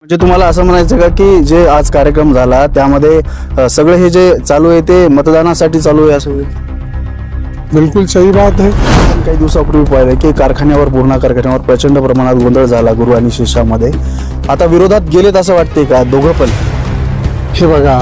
म्हणजे तुम्हाला असं म्हणायचं का की जे आज कार्यक्रम झाला त्यामध्ये सगळे हे जे चालू आहे ते मतदानासाठी चालू आहे असं? बिल्कुल सही बात है। काही दिवसापूर्वी पाहिलं की पूर्ण कारखान्यावर प्रचंड प्रमाणात गोंधळ झाला गुरु आणि शिष्यामध्ये. आता विरोधात गेलेत असं वाटते का दोघं पण? हे बघा,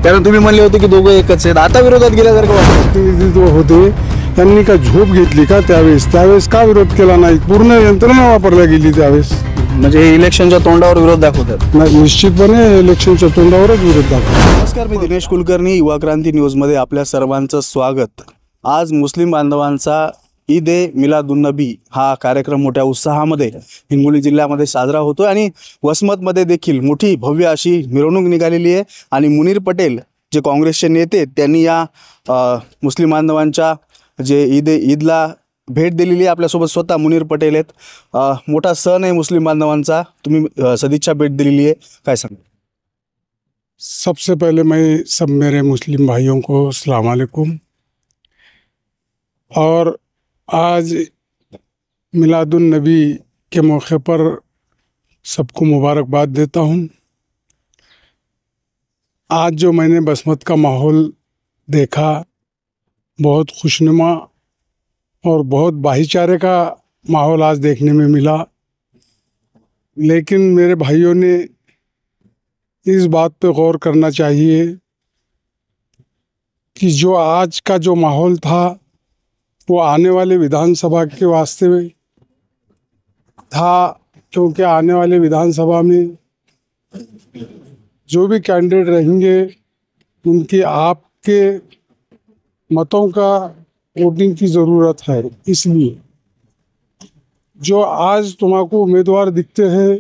कारण तुम्ही म्हणले होते की दोघं एकच आहेत, आता विरोधात गेल्यासारखं वाटतं. ते जो होते त्यांनी का झोप घेतली का त्यावेळेस का विरोध केला नाही? पूर्ण यंत्रणा वापरल्या गेली त्यावेळेस. म्हणजे इलेक्शनच्या तोंडावर विरोध दाखवतात. निश्चितपणे इलेक्शनच्या तोंडावरच विरोध दाखवतात. नमस्कार, मी दिनेश कुलकर्णी, युवा क्रांती न्यूजमध्ये आपल्या सर्वांचं स्वागत. आज मुस्लिम बांधवांचा ईद ए मिलादुन्नबी हा कार्यक्रम मोठ्या उत्साहामध्ये हिंगोली जिल्ह्यामध्ये साजरा होतो आणि वसमतमध्ये देखील मोठी भव्य अशी मिरवणूक निघालेली आहे. आणि मुनीर पटेल जे काँग्रेसचे नेते त्यांनी या मुस्लिम बांधवांच्या जे ईदला भेट दिलेली आहे. आपल्यासोबत स्वतः मुनीर पटेल आहेत. मोठा सण आहे मुस्लिम बांधवांचा, तुम्ही सदिच्छा भेट दिलेली आहे, काय सांगा? सबसे पहले मैं सब मेरे मुस्लिम भाइयों को अस्सलाम वालेकुम। और आज मिलादुन नबी के मौके पर सबको मुबारकबाद देता हूँ। आज जो मैंने बसमत का माहौल देखा, बहुत खुशनुमा और बहुत भाईचारे का माहौल आज देखने में मिला। लेकिन मेरे भाइयों ने इस बात पे गौर करना चाहिए कि जो आज का जो माहौल था वो आने वाले विधानसभा के वास्ते में था, क्योंकि आने वाले विधानसभा में जो भी कैंडिडेट रहेंगे उनकी आपके मतों का वोटिंग की ज़रूरत है। इसलिए जो आज तुम्हारे उम्मीदवार दिखते हैं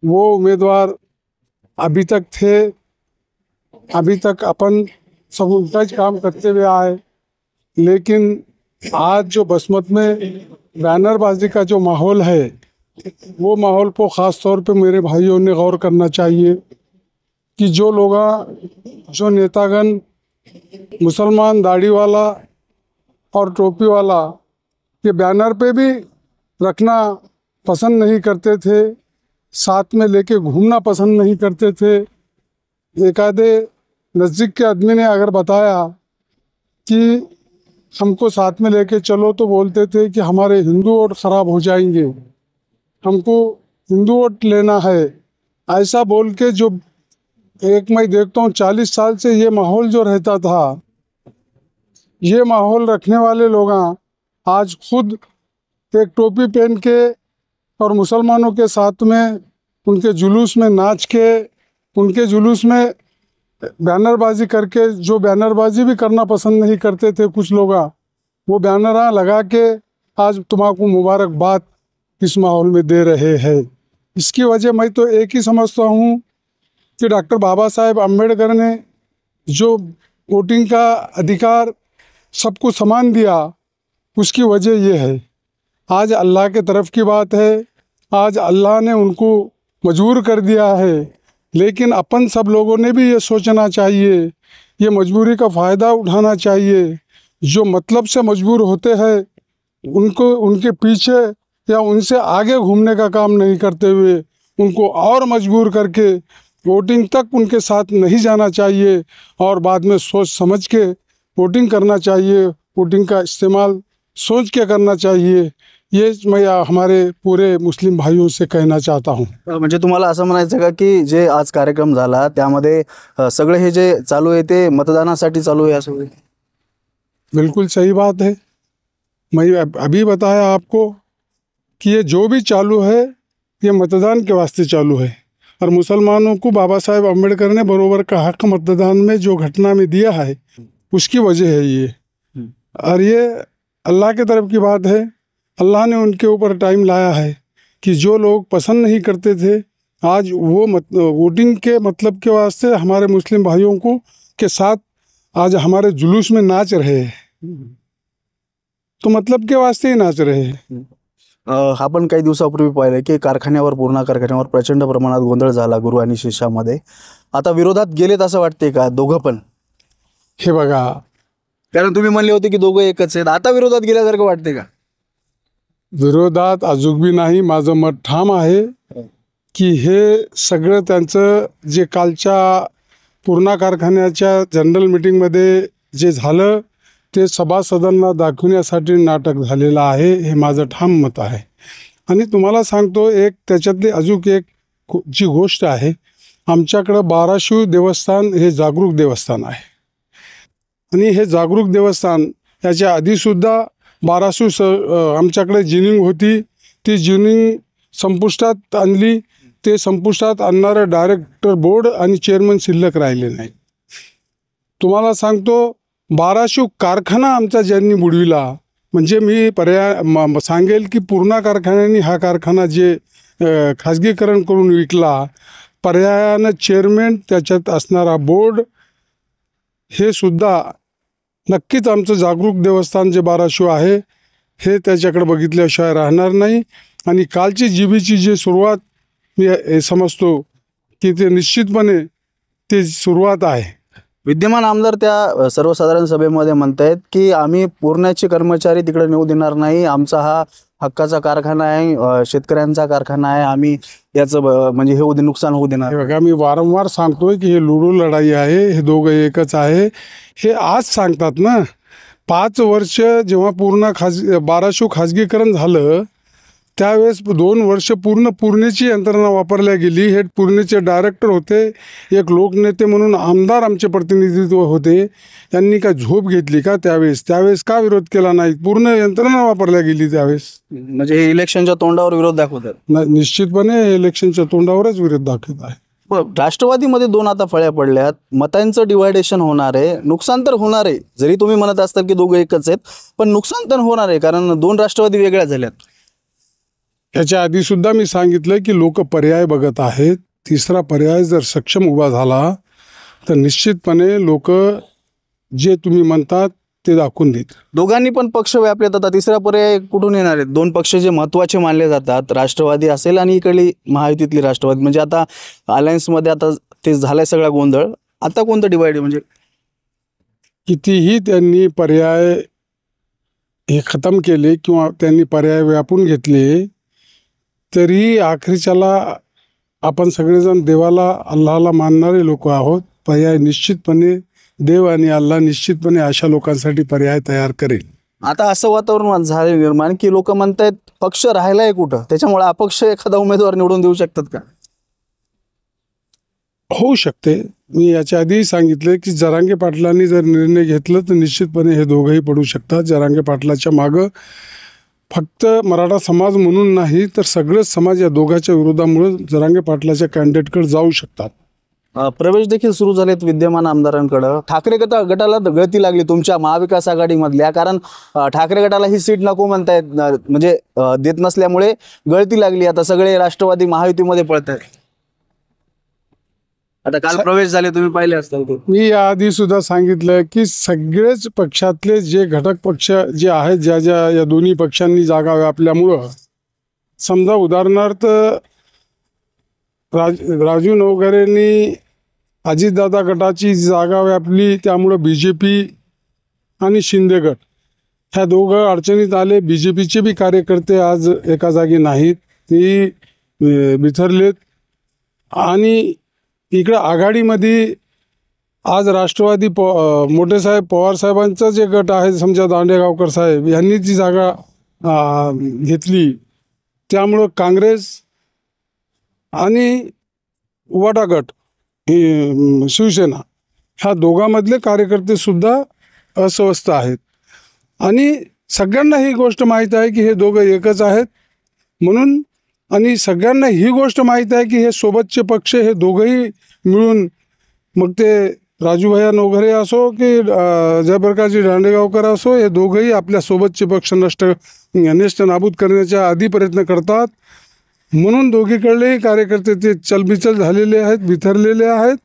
वो उम्मीदवार अभी तक थे, अभी तक अपन सब उनका काम करते हुए आए। लेकिन आज जो बसमत में बैनरबाजी का जो माहौल है वो माहौल को ख़ास तौर पे मेरे भाइयों ने गौर करना चाहिए कि जो लोग जो नेतागण मुसलमान दाढ़ी वाला और टोपी वाला के बैनर पे भी रखना पसंद नहीं करते थे, साथ में लेके घूमना पसंद नहीं करते थे। एक आधे नज़दीक के आदमी ने अगर बताया कि हमको साथ में लेके चलो तो बोलते थे कि हमारे हिंदू वोट ख़राब हो जाएंगे, हमको हिंदू वोट लेना है, ऐसा बोल के जो एक मैं देखता हूँ 40 साल से ये माहौल जो रहता था, ये माहौल रखने वाले लोग आज खुद एक टोपी पहन के और मुसलमानों के साथ में उनके जुलूस में नाच के, उनके जुलूस में बैनरबाजी करके, जो बैनरबाजी भी करना पसंद नहीं करते थे कुछ लोग, वो बैनर लगा के आज तुम्हारे मुबारकबाद इस माहौल में दे रहे हैं। इसकी वजह मैं तो एक ही समझता हूँ कि डॉक्टर बाबा साहेब अम्बेडकर ने जो वोटिंग का अधिकार सबको समान दिया, उसकी वजह ये है। आज अल्लाह के तरफ की बात है, आज अल्लाह ने उनको मजबूर कर दिया है। लेकिन अपन सब लोगों ने भी ये सोचना चाहिए, ये मजबूरी का फ़ायदा उठाना चाहिए। जो मतलब से मजबूर होते हैं उनको उनके पीछे या उनसे आगे घूमने का काम नहीं करते हुए उनको और मजबूर करके वोटिंग तक उनके साथ नहीं जाना चाहिए और बाद में सोच समझ के वोटिंग करना चाहिए। वोटिंग का इस्तेमाल सोच के करना चाहिए, ये मैं हमारे पूरे मुस्लिम भाइयों से कहना चाहता हूँ। म्हणजे तुम्हाला असं म्हणायचं का की जे आज कार्यक्रम झाला त्यामध्ये सगळे हे जे चालू आहे ते मतदानासाठी चालू आहे असं? बिल्कुल सही बात है। मैं अभी बताया आपको कि ये जो भी चालू है ये मतदान के वास्ते चालू है। और मुसलमानों को बाबा साहेब अम्बेडकर ने बरोबर का हक मतदान में जो घटना में दिया है उसकी वजह है ये। और ये अल्लाह के तरफ की बात है, अल्लाह ने उनके ऊपर टाइम लाया है कि जो लोग पसंद नहीं करते थे आज वो वोटिंग के मतलब के वास्ते हमारे मुस्लिम भाइयों को के साथ आज हमारे जुलूस में नाच रहे हैं। तो मतलब के वास्ते ही नाच रहे हैं। आपण काही दिवसापूर्वी पाहिलं की पूर्ण कारखान्यावर प्रचंड प्रमाणात गोंधळ झाला गुरु आणि शिष्यामध्ये. आता विरोधात गेलेत असं वाटते का दोघं पण? हे बघा, कारण तुम्ही म्हणले होते की दोघं एकच आहेत, आता विरोधात गेल्यासारखं वाटते का? विरोधात अजून बी नाही, माझं मत ठाम आहे की हे सगळं त्यांचं जे कालच्या पूर्णा कारखान्याच्या जनरल मीटिंगमध्ये जे झालं ते सभासदांना दाखवण्यासाठी नाटक झालेलं आहे, हे माझं ठाम मत आहे. आणि तुम्हाला सांगतो एक त्याच्यातली अजून एक जी गोष्ट आहे, आमच्याकडं बाराशिव देवस्थान हे जागरूक देवस्थान आहे. आणि हे जागरूक देवस्थान याच्या आधीसुद्धा बाराशिव आमच्याकडे जिनिंग होती, ती जिनिंग संपुष्टात आणली. ते संपुष्टात आणणारं डायरेक्टर बोर्ड आणि चेअरमन शिल्लक राहिले नाही. तुम्हाला सांगतो बाराशिव कारखाना आमचा ज्यांनी बुडविला, म्हणजे मी सांगेल की पूर्णा कारखान्याने हा कारखाना जे खाजगीकरण करून विकला, पर्यायानं चेअरमॅन त्याच्यात असणारा बोर्ड हे सुद्धा नक्कीच आमचं जागरूक देवस्थान जे बाराशिव आहे हे त्याच्याकडे बघितल्याशिवाय राहणार नाही. आणि कालची जीबीची जी सुरुवात मी समजतो की ते निश्चितपणे ते सुरुवात आहे. विद्यमान आमदार त्या सर्वसाधारण सभेमध्ये म्हणतायत की आम्ही पूर्णाचे कर्मचारी तिकडे नेऊ देणार नाही, आमचा हा हक्काचा कारखाना आहे, शेतकऱ्यांचा कारखाना आहे, आम्ही याचं म्हणजे हे नुकसान होऊ देणार. हे बघा, मी वारंवार सांगतोय की हे लुडू लढाई आहे, हे दोघं एकच आहे. हे आज सांगतात ना, 5 वर्ष जेव्हा पूर्ण बाराशिव खाजगीकरण झालं त्यावेळेस 2 वर्ष पूर्णेची यंत्रणा वापरल्या गेली. हे पूर्णेचे डायरेक्टर होते, एक लोकनेते म्हणून आमदार आमचे प्रतिनिधित्व होते. त्यांनी काय झोप घेतली का त्यावेळेस का विरोध केला नाही? पूर्ण यंत्रणा वापरल्या गेली त्यावेळेस. म्हणजे हे इलेक्शनच्या तोंडावर विरोध दाखवतात. निश्चितपणे हे इलेक्शनच्या तोंडावरच विरोध दाखवत आहे. राष्ट्रवादीमध्ये 2 आता फळ्या पडल्यात, मतांचं डिवायडेशन होणार आहे, नुकसान तर होणार आहे. जरी तुम्ही म्हणत असताल की दोघं एकच आहेत, पण नुकसान तर होणार आहे, कारण 2 राष्ट्रवादी वेगळ्या झाल्यात. याच्या आधीसुद्धा मी सांगितलं की लोक पर्याय बघत आहेत. तिसरा पर्याय जर सक्षम उभा झाला तर निश्चितपणे लोक जे तुम्ही म्हणतात ते दाखवून देत. दोघांनी पण पक्ष व्यापलेत, आता तिसरा पर्याय कुठून येणार आहेत? 2 पक्ष जे महत्त्वाचे मानले जातात, राष्ट्रवादी असेल आणि इकडली महायुतीतली राष्ट्रवादी, म्हणजे आता अलायन्समध्ये आता ते झालाय सगळा गोंधळ. आता कोणतं डिवाइड म्हणजे कितीही त्यांनी पर्याय हे खतम केले किंवा त्यांनी पर्याय व्यापून घेतले तरी आखरीच्याला आपण सगळेजण देवाला अल्लाहला मानणारे लोक आहोत. पर्याय निश्चितपणे देव आणि अल्लाह निश्चितपणे अशा लोकांसाठी पर्याय तयार करेल. आता असं वातावरण झाले निर्माण की लोक म्हणतायत पक्ष राहिलाय कुठं, त्याच्यामुळे अपक्ष एखादा उमेदवार निवडून देऊ शकतात का? होऊ शकते. मी याच्या आधीही सांगितलं की जरांगे पाटलांनी जर निर्णय घेतला तर निश्चितपणे हे दोघंही पडू शकतात. जरांगे पाटलाच्या मागं फक्त मराठा समाज म्हणून नाही तर सगळेच समाज या दोघांच्या विरोधामुळे जरांगे पाटलाच्या कॅन्डिडेटकडे जाऊ शकतात. प्रवेश देखील सुरू झालेत विद्यमान आमदारांकडं. ठाकरे गटाला गळती लागली तुमच्या महाविकास आघाडीमधल्या, कारण ठाकरे गटाला ही सीट नको म्हणतायत, म्हणजे देत नसल्यामुळे गळती लागली. आता सगळे राष्ट्रवादी महायुतीमध्ये पळत आहेत. आता काल प्रवेश झाले, तुम्ही पाहिले असतील. मी याआधी सुद्धा सांगितलं की सगळेच पक्षातले जे घटक पक्ष जे आहेत, ज्या या दोन्ही पक्षांनी जागा व्यापल्यामुळं, समजा उदाहरणार्थ राजू नवघरेंनी अजितदादा गटाची जागा व्यापली, त्यामुळं BJP आणि शिंदे गट ह्या दोघं अडचणीत आले. BJPचे बी कार्यकर्ते आज एका जागी नाहीत, ते बिथरलेत. आणि इकडं आघाडीमध्ये आज राष्ट्रवादी मोठे साहेब पवारसाहेबांचा जे गट आहे, समजा दांडेगावकर साहेब यांनी जी जागा घेतली, त्यामुळं काँग्रेस आणि उबाटा गट शिवसेना ह्या दोघांमधले कार्यकर्तेसुद्धा अस्वस्थ आहेत. आणि सगळ्यांना ही गोष्ट माहीत आहे की हे दोघं एकच आहेत म्हणून. आणि सगळ्यांना ही गोष्ट माहीत आहे की हे सोबतचे पक्ष हे दोघंही मिळून, मग ते राजूभैया नवघरे असो की जयप्रकाशजी दांडेगावकर असो, हे दोघंही आपल्या सोबतचे पक्ष नेस्त नाबूद करण्याच्या आधी प्रयत्न करतात. म्हणून दोघीकडलेही कार्यकर्ते ते चलबिचल झालेले आहेत, बिथरलेले आहेत.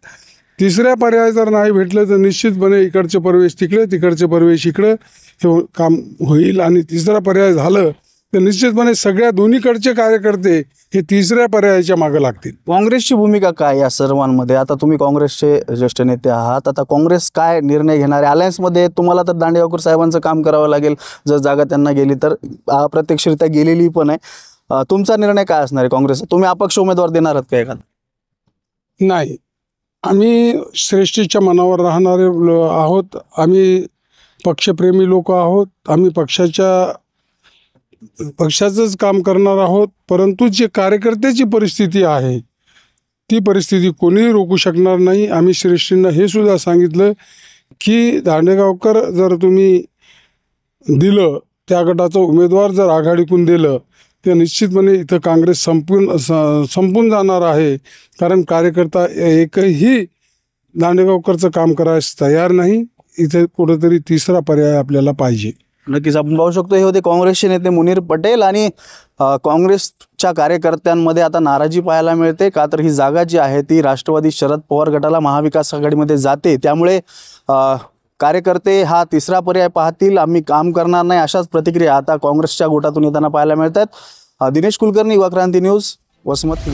तिसऱ्या पर्याय जर नाही भेटलं तर निश्चितपणे इकडचे प्रवेश तिकडे, तिकडचे प्रवेश इकडं हे काम होईल. आणि तिसरा पर्याय झालं तर निश्चितपणे सगळ्या दोन्हीकडचे कार्यकर्ते हे तिसऱ्या पर्यायाच्या मागं लागतील. काँग्रेसची भूमिका काय या सर्वांमध्ये? आता तुम्ही काँग्रेसचे ज्येष्ठ नेते आहात, आता काँग्रेस काय निर्णय घेणार आहे? अलायन्समध्ये तुम्हाला तर दांडेगावकर साहेबांचं काम करावं लागेल जर जागा त्यांना गेली तर, अप्रत्यक्षरित्या गेलेली पण आहे. तुमचा निर्णय काय असणार आहे काँग्रेस? तुम्ही अपक्ष उमेदवार देणार आहात का एखादा? नाही, आम्ही श्रेष्ठीच्या मनावर राहणारे आहोत. आम्ही पक्षप्रेमी लोक आहोत. आम्ही पक्षाचंच काम करणार आहोत. परंतु जे कार्यकर्त्याची परिस्थिती आहे ती परिस्थिती कोणीही रोखू शकणार नाही. आम्ही श्रेष्ठींना हे सुद्धा सांगितलं की दांडेगावकर जर तुम्ही दिलं, त्या गटाचा उमेदवार जर आघाडीतून दिलं तर निश्चितपणे इथं काँग्रेस संपून जाणार आहे. कारण कार्यकर्ता एकही दांडेगावकरचं काम करायस तयार नाही. इथे कुठेतरी तिसरा पर्याय आपल्याला पाहिजे. नक्कीच आपण पाहू शकतो हे होते काँग्रेसचे नेते मुनीर पटेल. आणि काँग्रेसच्या कार्यकर्त्यांमध्ये आता नाराजी पाहायला मिळते, का तर ही जागा जी आहे ती राष्ट्रवादी शरद पवार गटाला महाविकास आघाडीमध्ये जाते. त्यामुळे कार्यकर्ते हा तिसरा पर्याय पाहतील, आम्ही काम करणार नाही, अशाच प्रतिक्रिया आता काँग्रेसच्या गोटातून येताना पाहायला मिळतात. दिनेश कुलकर्णी, युवा क्रांती न्यूज, वसमत.